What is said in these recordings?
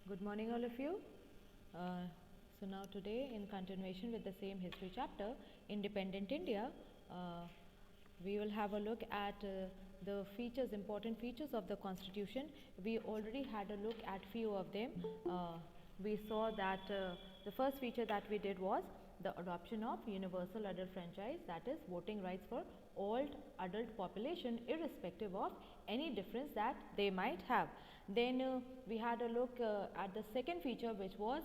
Good morning, all of you. So now today, in continuation with the same history chapter, Independent India, we will have a look at the features, important features of the Constitution. We already had a look at few of them. We saw that the first feature that we did was the adoption of universal adult franchise, that is voting rights for all adult population irrespective of any difference that they might have. Then we had a look at the second feature, which was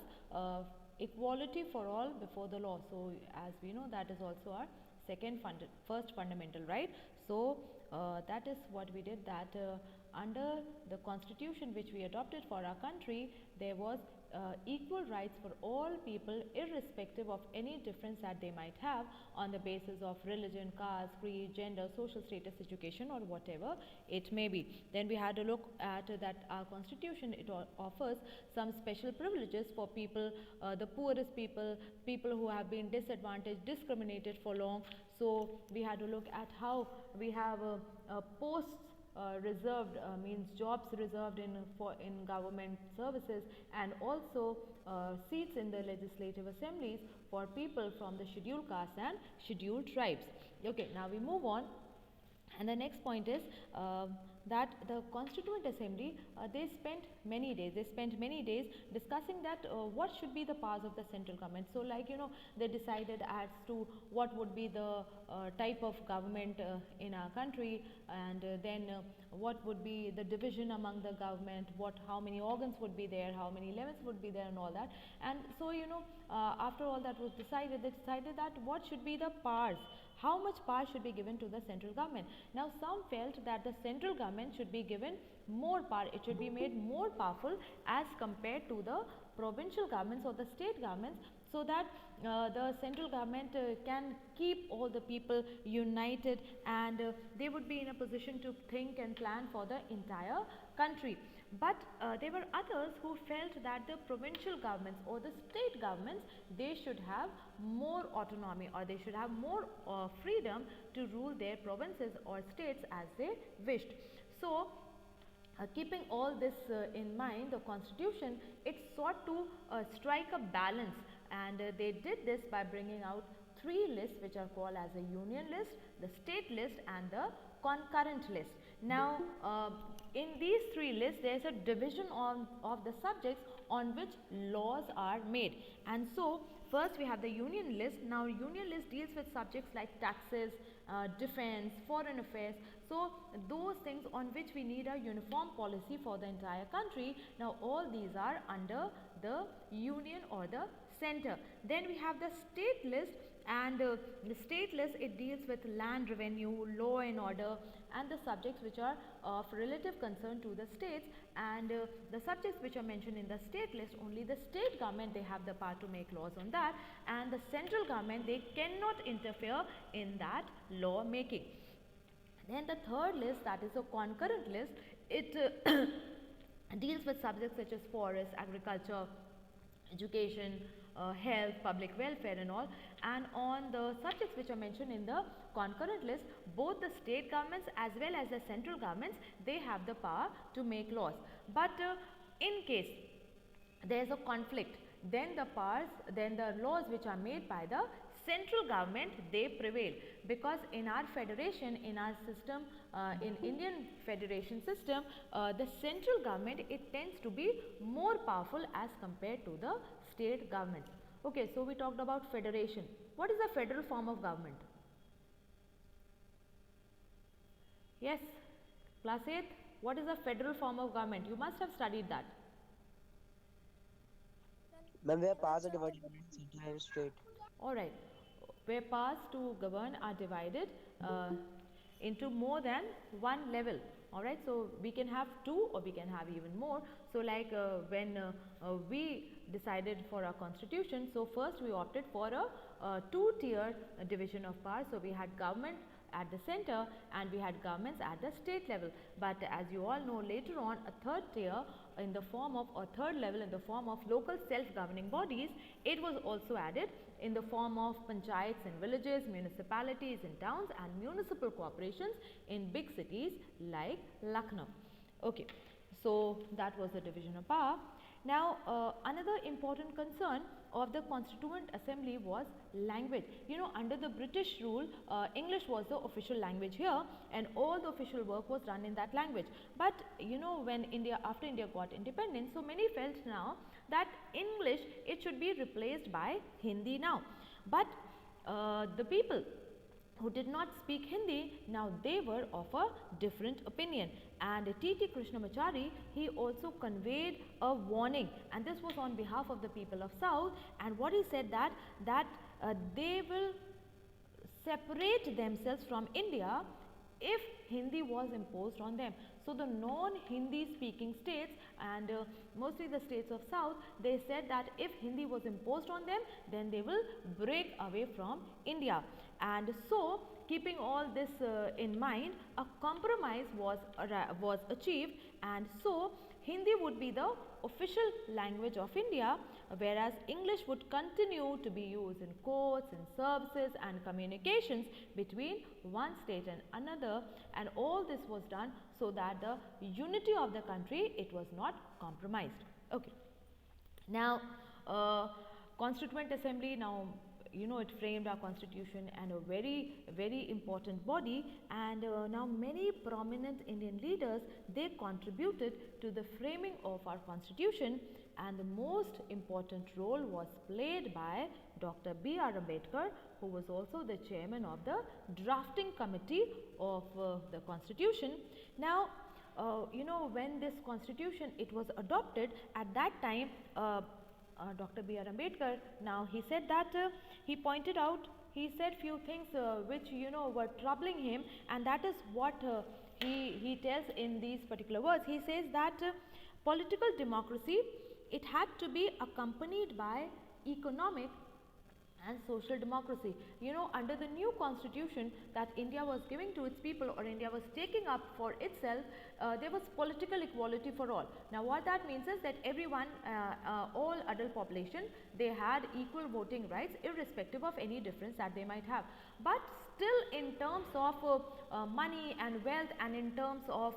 equality for all before the law. So as we know, that is also our first fundamental right. So that is what we did, that under the constitution which we adopted for our country, there was equal rights for all people irrespective of any difference that they might have on the basis of religion, caste, creed, gender, social status, education, or whatever it may be. Then we had a look at that our constitution, it offers some special privileges for people, the poorest people, people who have been disadvantaged, discriminated for long. So we had to look at how we have posts reserved, means jobs reserved in government services, and also seats in the legislative assemblies for people from the scheduled castes and scheduled tribes. Okay, now we move on. And the next point is that the Constituent Assembly, they spent many days discussing that what should be the powers of the central government. So like they decided as to what would be the type of government in our country, and then what would be the division among the government, how many organs would be there, how many levels would be there, and all that. And so after all that was decided, they decided that what should be the powers, how much power should be given to the central government. Now some felt that the central government should be given more power, it should be made more powerful as compared to the provincial governments or the state governments, so that the central government can keep all the people united, and they would be in a position to think and plan for the entire country. But there were others who felt that the provincial governments or the state governments, they should have more autonomy, or they should have more freedom to rule their provinces or states as they wished. So keeping all this in mind, the constitution, it sought to strike a balance, and they did this by bringing out three lists which are called as a union list, the state list, and the concurrent list. Now in these three lists, there is a division of the subjects on which laws are made. And so first we have the union list. Now union list deals with subjects like taxes, defense, foreign affairs, so those things on which we need a uniform policy for the entire country. Now all these are under the union or the center. Then we have the state list, and the state list, it deals with land revenue, law and order, and the subjects which are of relative concern to the states. And the subjects which are mentioned in the state list, only the state government, they have the power to make laws on that, and the central government, they cannot interfere in that law making. Then the third list, that is a concurrent list, it deals with subjects such as forest, agriculture, education, health, public welfare and all. And on the subjects which are mentioned in the concurrent list, both the state governments as well as the central governments, they have the power to make laws. But in case there is a conflict, then the laws which are made by the central government, they prevail, because in our federation, in our system, in Indian federation system, the central government, it tends to be more powerful as compared to the state government. Okay, so we talked about federation. What is a federal form of government? Yes, class 8th, what is a federal form of government? You must have studied that. When we are past the divided between center and state. Alright, where powers to govern are divided into more than one level. Alright, so we can have two or we can have even more. So like when we decided for our constitution, so first we opted for a two-tier division of powers. So we had government at the center and we had governments at the state level. But as you all know, later on a third tier in the form of, or third level in the form of local self-governing bodies, it was also added in the form of panchayats in villages, municipalities in towns, and municipal corporations in big cities like Lucknow. Okay, So that was the division of power. Now, another important concern of the Constituent Assembly was language. You know, under the British rule, English was the official language here, and all the official work was done in that language. But you know, when after India got independence, so many felt now that English, it should be replaced by Hindi now. But the people who did not speak Hindi, now they were of a different opinion, and T.T. Krishnamachari, he also conveyed a warning, and this was on behalf of the people of South, and what he said that they will separate themselves from India if Hindi was imposed on them. So the non-Hindi speaking states and mostly the states of South, they said that if Hindi was imposed on them, then they will break away from India. And so, keeping all this in mind, a compromise was achieved, and so Hindi would be the official language of India, whereas English would continue to be used in courts, in services and communications between one state and another, and all this was done so that the unity of the country, it was not compromised. Okay. Now, Constituent Assembly, now you know, it framed our constitution and a very important body, and now many prominent Indian leaders, they contributed to the framing of our constitution, and the most important role was played by Dr. B.R. Ambedkar, who was also the chairman of the drafting committee of the constitution. Now, you know, when this constitution, it was adopted, at that time Dr. B.R. Ambedkar, now he said that he pointed out, he said few things which you know were troubling him, and that is what he tells in these particular words. He says that political democracy, it had to be accompanied by economic and social democracy. You know, under the new constitution that India was giving to its people, or India was taking up for itself, there was political equality for all. Now what that means is that everyone, all adult population, they had equal voting rights irrespective of any difference that they might have. But still, in terms of money and wealth, and in terms of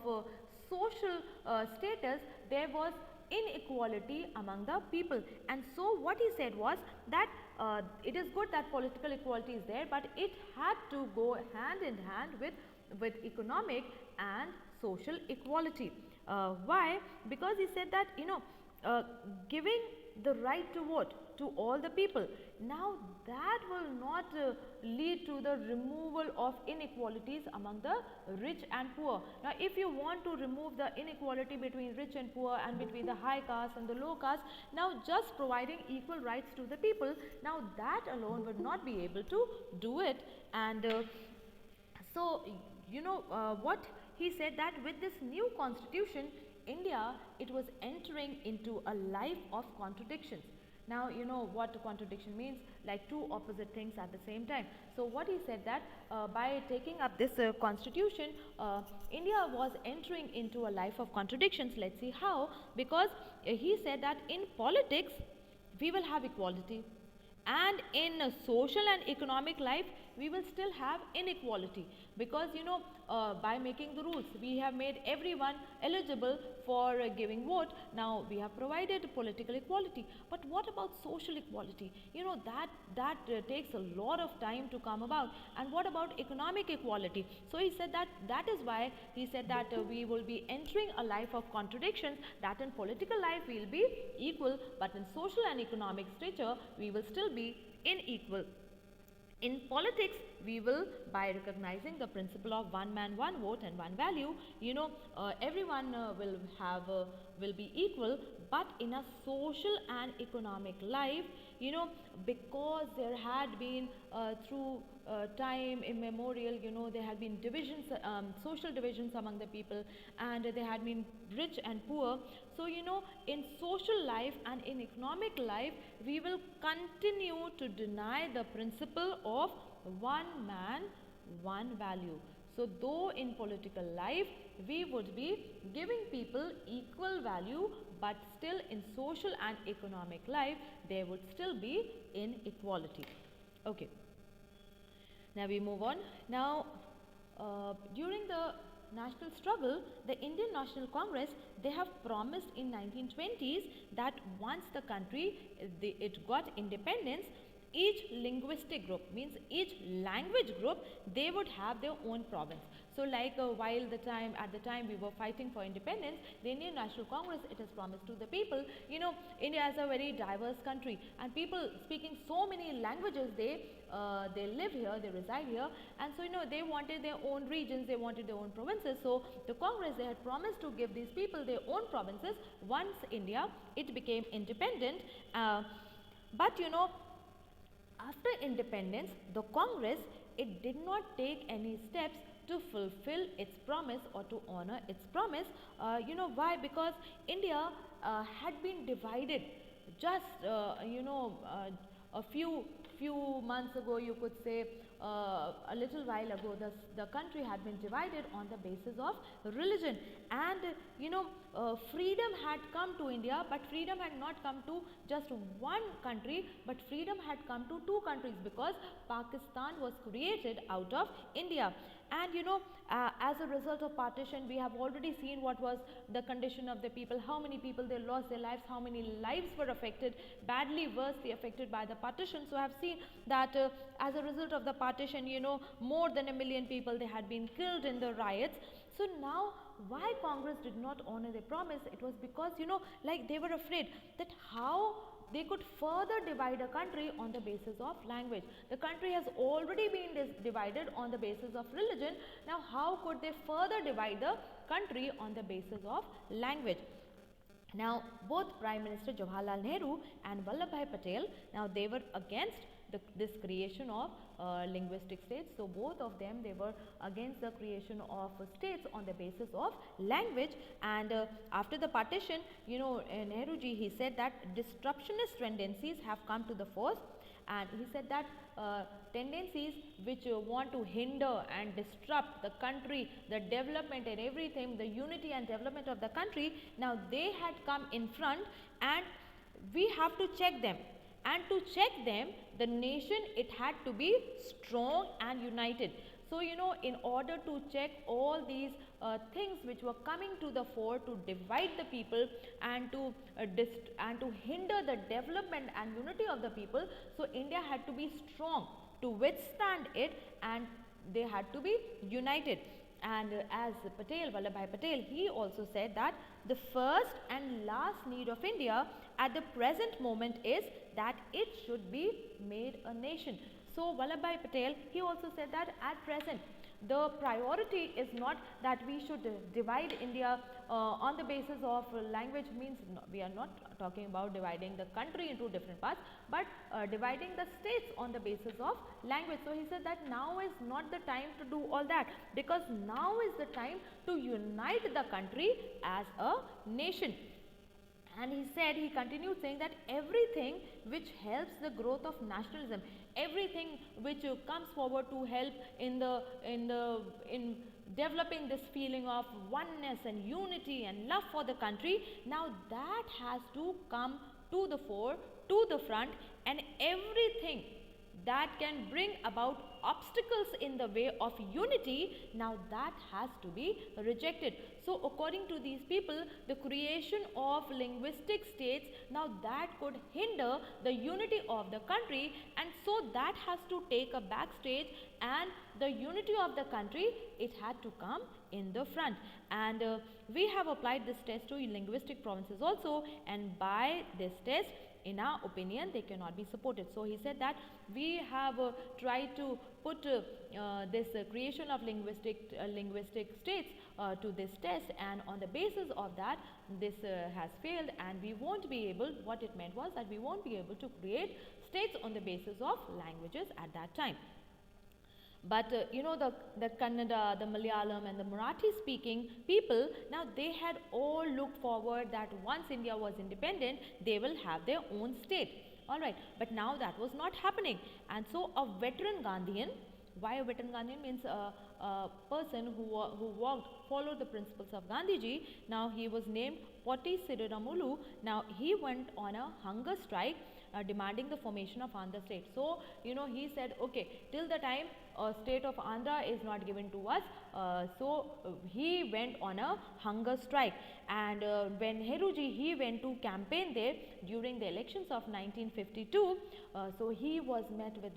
social status, there was inequality among the people. And so what he said was that it is good that political equality is there, but it had to go hand in hand with economic and social equality. Why? Because he said that, you know, giving the right to vote to all the people, now that will not lead to the removal of inequalities among the rich and poor. Now if you want to remove the inequality between rich and poor, and between the high caste and the low caste, now just providing equal rights to the people, now that alone would not be able to do it. And so you know what he said, that with this new constitution, India, it was entering into a life of contradictions. Now you know what contradiction means, like two opposite things at the same time. So what he said that by taking up this constitution, India was entering into a life of contradictions. Let's see how. Because he said that in politics we will have equality, and in social and economic life we will still have inequality, because you know by making the rules, we have made everyone eligible for giving vote. Now we have provided political equality, but what about social equality? You know that takes a lot of time to come about. And what about economic equality? So he said that is why he said that we will be entering a life of contradictions, that in political life we will be equal, but in social and economic stature we will still be unequal. In politics, we will, by recognizing the principle of one man, one vote and one value, you know, everyone will be equal. But in a social and economic life, you know, because there had been through time immemorial, you know, there had been divisions, social divisions among the people, and there had been rich and poor. So you know, in social life and in economic life, we will continue to deny the principle of one man, one value. So though in political life we would be giving people equal value, but still in social and economic life there would still be inequality. Okay. Now we move on. Now during the national struggle, the Indian National Congress, they have promised in 1920s that once the country it got independence, each linguistic group, means each language group, they would have their own province. So like at the time we were fighting for independence, the Indian National Congress, it has promised to the people, India is a very diverse country, and people speaking so many languages, they live here, they reside here, and so they wanted their own regions, they wanted their own provinces. So the Congress, they had promised to give these people their own provinces once India it became independent. But after independence, the Congress, it did not take any steps to fulfill its promise or to honor its promise. Why? Because India had been divided just a few months ago, you could say, a little while ago, the country had been divided on the basis of religion, and freedom had come to India, but freedom had not come to just one country, but freedom had come to two countries, because Pakistan was created out of India. And as a result of partition, we have already seen what was the condition of the people, how many people they lost their lives, how many lives were affected, badly, worstly affected by the partition. So I have seen that as a result of the partition, more than 1 million people, they had been killed in the riots. So now, why Congress did not honor their promise? It was because like they were afraid that how they could further divide a country on the basis of language. The country has already been divided on the basis of religion. Now how could they further divide the country on the basis of language? Now both Prime Minister Jawaharlal Nehru and Vallabhbhai Patel, now they were against this creation of linguistic states. So both of them, they were against the creation of states on the basis of language. And after the partition, Nehru ji, he said that disruptionist tendencies have come to the fore, and he said that tendencies which want to hinder and disrupt the country, the development and everything, the unity and development of the country, now they had come in front, and we have to check them. And to check them, the nation, it had to be strong and united. So in order to check all these things which were coming to the fore to divide the people and to hinder the development and unity of the people, so India had to be strong to withstand it, and they had to be united. And as Vallabhbhai Patel, he also said that the first and last need of India at the present moment is that it should be made a nation. So Vallabhbhai Patel, he also said that at present the priority is not that we should divide India on the basis of language, means we are not talking about dividing the country into different parts, but dividing the states on the basis of language. So he said that now is not the time to do all that, because now is the time to unite the country as a nation. And he continued saying that everything which helps the growth of nationalism, everything which comes forward to help in developing this feeling of oneness and unity and love for the country, now that has to come to the fore, to the front, and everything that can bring about obstacles in the way of unity, now that has to be rejected. So according to these people, the creation of linguistic states, now that could hinder the unity of the country, and so that has to take a backstage, and the unity of the country, it had to come in the front. And we have applied this test to linguistic provinces also, and by this test, in our opinion, they cannot be supported. So he said that we have tried to put this creation of linguistic states to this test, and on the basis of that, this has failed, and we won't be able, what it meant was that we won't be able to create states on the basis of languages at that time. But the Kannada, the Malayalam and the Marathi speaking people, now they had all looked forward that once India was independent, they will have their own state. Alright, but now that was not happening. And so a veteran Gandhian, why a veteran Gandhian, means a person who followed the principles of Gandhiji. Now he was named Potti Siriramulu. Now he went on a hunger strike demanding the formation of Andhra state. So, you know, he said, okay, till the time state of Andhra is not given to us, he went on a hunger strike. And when Nehruji, he went to campaign there during the elections of 1952, so he was met with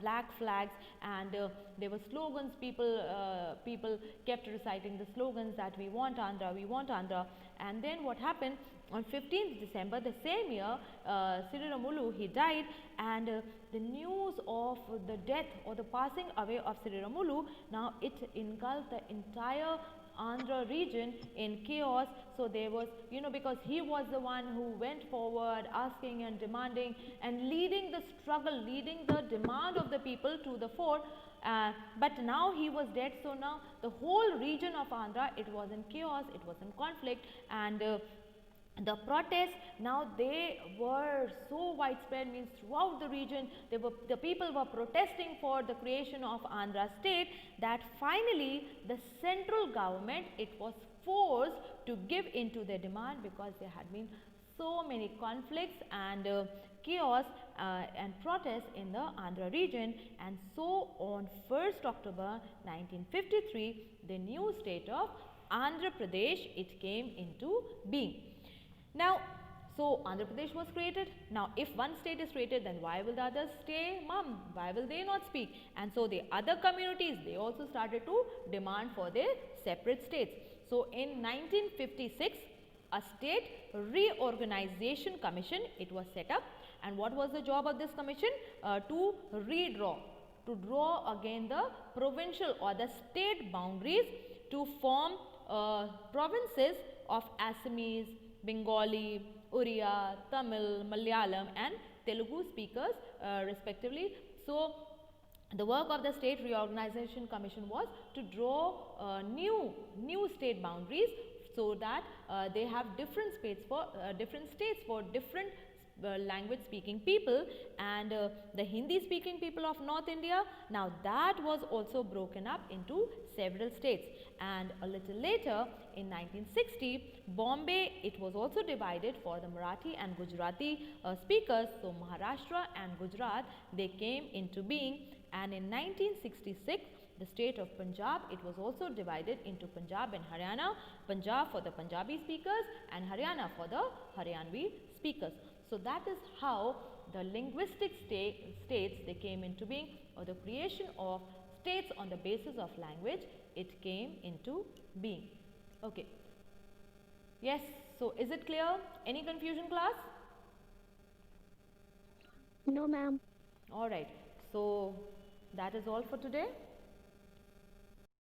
black flags, and there were slogans. People kept reciting the slogans that we want Andhra, we want Andhra. And then what happened? On 15th December the same year, Siriramulu, he died, and the news of the death or the passing away of Siriramulu, now it engulfed the entire Andhra region in chaos. So there was, you know, because he was the one who went forward asking and demanding and leading the struggle, leading the demand of the people to the fore. But now he was dead, so now the whole region of Andhra, it was in chaos, it was in conflict, and the protests, now they were so widespread, means throughout the region the people were protesting for the creation of Andhra state, that finally the central government, it was forced to give into their demand, because there had been so many conflicts and chaos and protests in the Andhra region. And so on 1st October 1953, the new state of Andhra Pradesh, it came into being. Now, so Andhra Pradesh was created. Now, if one state is created, then why will the others stay mum? Why will they not speak? And so the other communities, they also started to demand for their separate states. So in 1956, a state reorganization commission, it was set up. And what was the job of this commission? To draw again the provincial or the state boundaries, to form provinces of Assamese, Bengali, Oriya, Tamil, Malayalam and Telugu speakers respectively. So the work of the State Reorganization Commission was to draw new state boundaries, so that they have different states for different language speaking people. And the Hindi speaking people of North India, now that was also broken up into several states. And a little later in 1960, Bombay, it was also divided for the Marathi and Gujarati speakers. So Maharashtra and Gujarat, they came into being. And in 1966, the state of Punjab, it was also divided into Punjab and Haryana, Punjab for the Punjabi speakers and Haryana for the Haryanvi speakers. So that is how the linguistic states, they came into being, or the creation of states on the basis of language, it came into being. Okay. Yes, so is it clear? Any confusion, class? No, ma'am. All right. So that is all for today.